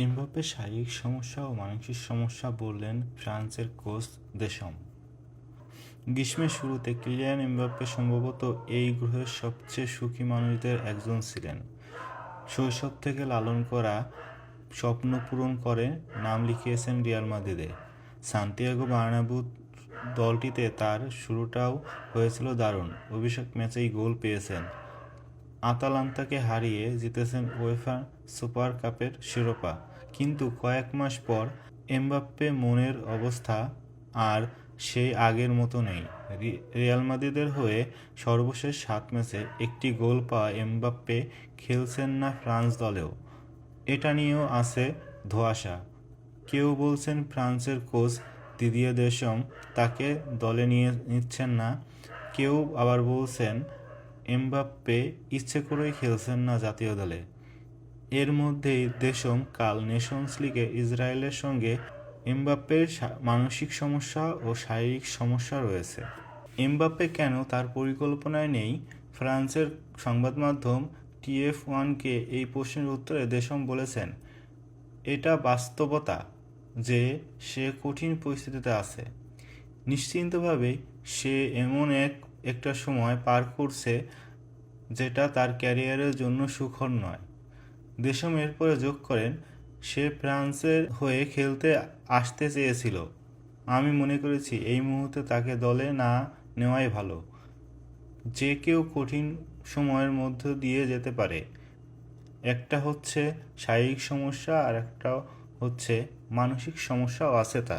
এমবাপ্পের শারীরিক সমস্যা ও মানসিক সমস্যা বললেন ফ্রান্সের কোচ দেশম। গ্রীষ্মের শুরুতে কিলিয়ান এমবাপ্পে সম্ভবত এই গ্রহের সবচেয়ে সুখী মানুষদের একজন ছিলেন। শৈশব থেকে লালন করা স্বপ্ন পূরণ করে নাম লিখিয়েছেন রিয়াল মাদ্রিদে। সান্তিয়াগো বার্নাব্যু দলটিতে তার শুরুটাও হয়েছিল দারুণ। অভিষেক ম্যাচেই গোল পেয়েছেন, আতালান্তাকে হারিয়ে জিতেছেন উয়েফা সুপার কাপের শিরোপা। কিন্তু কয়েক মাস পর এমবাপ্পে মনের অবস্থা আর সেই আগের মতো নেই। রিয়াল মাদ্রিদের হয়ে সর্বশেষ 7 ম্যাচে একটি গোল পাওয়া এমবাপ্পে খেলছেন না ফ্রান্স দলেও। এটা নিয়েও আছে ধোঁয়াশা। কেউ বলছেন ফ্রান্সের কোচ দিদিয়ে দেশম তাকে দলে নিচ্ছেন না, কেউ আবার বলছেন এমবাপ্পে ইচ্ছে করেই খেলছেন না জাতীয় দলে। এর মধ্যেই দেশম কাল নেশনস লিগে ইসরায়েলের সঙ্গে এমবাপ্পের মানসিক সমস্যা ও শারীরিক সমস্যা রয়েছে। এমবাপ্পে কেন তার পরিকল্পনায় নেই? ফ্রান্সের সংবাদমাধ্যম TF1-কে এই প্রশ্নের উত্তরে দেশম বলেছেন, এটা বাস্তবতা যে সে কঠিন পরিস্থিতিতে আছে। নিশ্চিতভাবে সে এমন একটা সময় পার করছে যেটা তার ক্যারিয়ারের জন্য সুখর নয়। দেশম এরপরে যোগ করেন, সে ফ্রান্সের হয়ে খেলতে আসতে চেয়েছিল। আমি মনে করেছি এই মুহূর্তে তাকে দলে না নেওয়াই ভালো। যে কেউ কঠিন সময়ের মধ্য দিয়ে যেতে পারে। একটা হচ্ছে শারীরিক সমস্যা আর একটা হচ্ছে মানসিক সমস্যাও আছে তার।